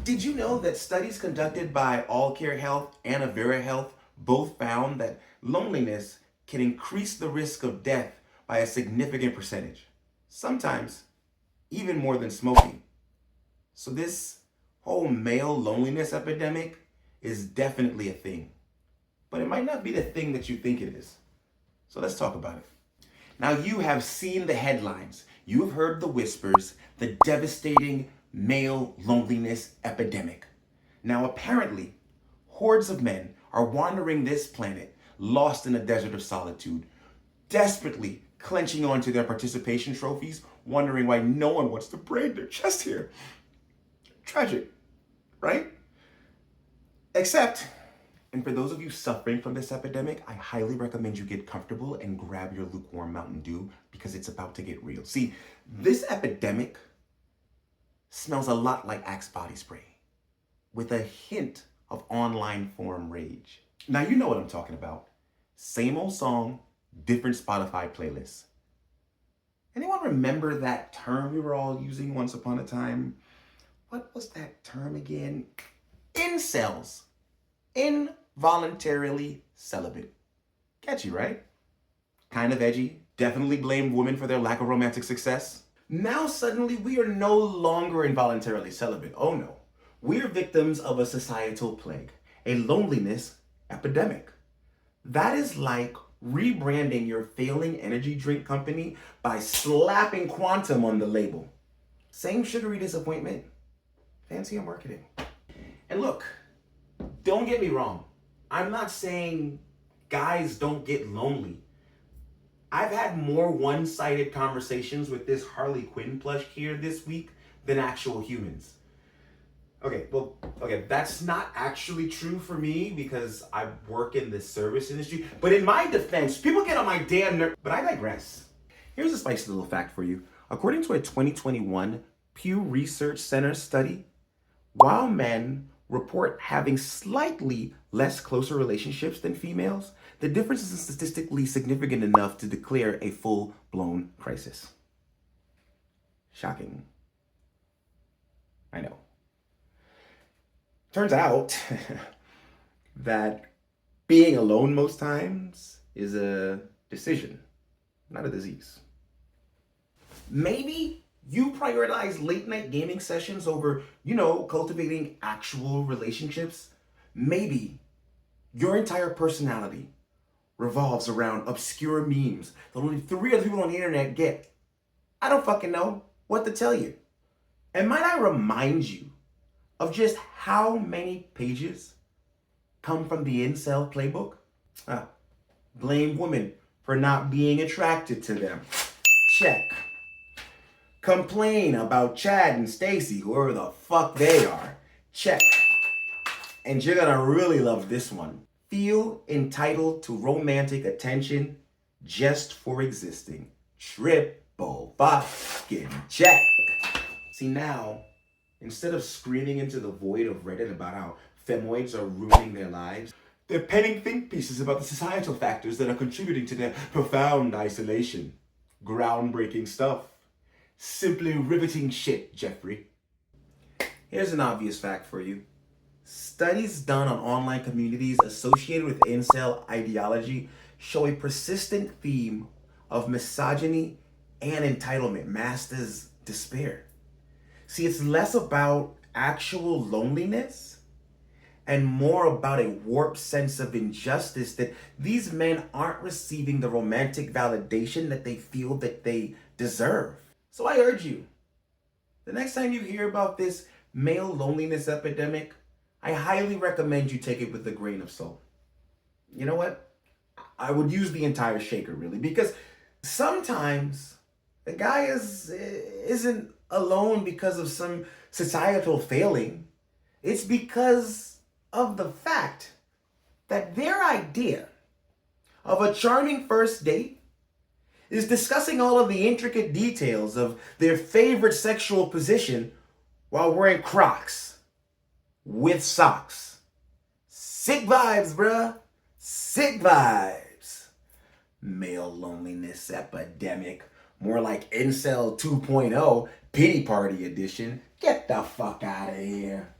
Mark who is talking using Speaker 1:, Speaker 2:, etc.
Speaker 1: Did you know that studies conducted by All Care Health and Avera Health both found that loneliness can increase the risk of death by a significant percentage, sometimes even more than smoking? So this whole male loneliness epidemic is definitely a thing, but it might not be the thing that you think it is. So let's talk about it. Now, you have seen the headlines, you've heard the whispers, the devastating male loneliness epidemic. Now, apparently, hordes of men are wandering this planet, lost in a desert of solitude, desperately clenching onto their participation trophies, wondering why no one wants to braid their chest hair. Tragic, right? Except, and for those of you suffering from this epidemic, I highly recommend you get comfortable and grab your lukewarm Mountain Dew because it's about to get real. See, this epidemic smells a lot like Axe body spray with a hint of online forum rage. Now, you know what I'm talking about. Same old song, different Spotify playlists. Anyone remember that term we were all using once upon a time? What was that term again? Incels. Involuntarily celibate. Catchy, right? Kind of edgy. Definitely blame women for their lack of romantic success. Now suddenly we are no longer involuntarily celibate. Oh no. We are victims of a societal plague, a loneliness epidemic. That is like rebranding your failing energy drink company by slapping Quantum on the label. Same sugary disappointment, fancier marketing. And look, don't get me wrong. I'm not saying guys don't get lonely. I've had more one-sided conversations with this Harley Quinn plush here this week than actual humans. Okay, that's not actually true for me because I work in the service industry. But in my defense, people get on my damn nerves. But I digress. Here's a spicy little fact for you. According to a 2021 Pew Research Center study, while men report having slightly less closer relationships than females, the difference isn't statistically significant enough to declare a full-blown crisis. Shocking. I know. Turns out that being alone most times is a decision, not a disease. Maybe you prioritize late night gaming sessions over, cultivating actual relationships. Maybe your entire personality revolves around obscure memes that only 3 other people on the internet get. I don't fucking know what to tell you. And might I remind you of just how many pages come from the incel playbook? Blame women for not being attracted to them. Check. Complain about Chad and Stacy, whoever the fuck they are. Check. And you're gonna really love this one. Feel entitled to romantic attention just for existing. Triple fucking check. See now, instead of screaming into the void of Reddit about how femoids are ruining their lives, they're penning think pieces about the societal factors that are contributing to their profound isolation. Groundbreaking stuff. Simply riveting shit, Jeffrey. Here's an obvious fact for you. Studies done on online communities associated with incel ideology show a persistent theme of misogyny and entitlement masked as despair. See, it's less about actual loneliness and more about a warped sense of injustice that these men aren't receiving the romantic validation that they feel that they deserve. So I urge you, the next time you hear about this male loneliness epidemic, I highly recommend you take it with a grain of salt. You know what? I would use the entire shaker, really, because sometimes the guy isn't alone because of some societal failing. It's because of the fact that their idea of a charming first date is discussing all of the intricate details of their favorite sexual position while wearing Crocs with socks. Sick vibes, bruh. Sick vibes. Male loneliness epidemic. More like Incel 2.0, pity party edition. Get the fuck out of here.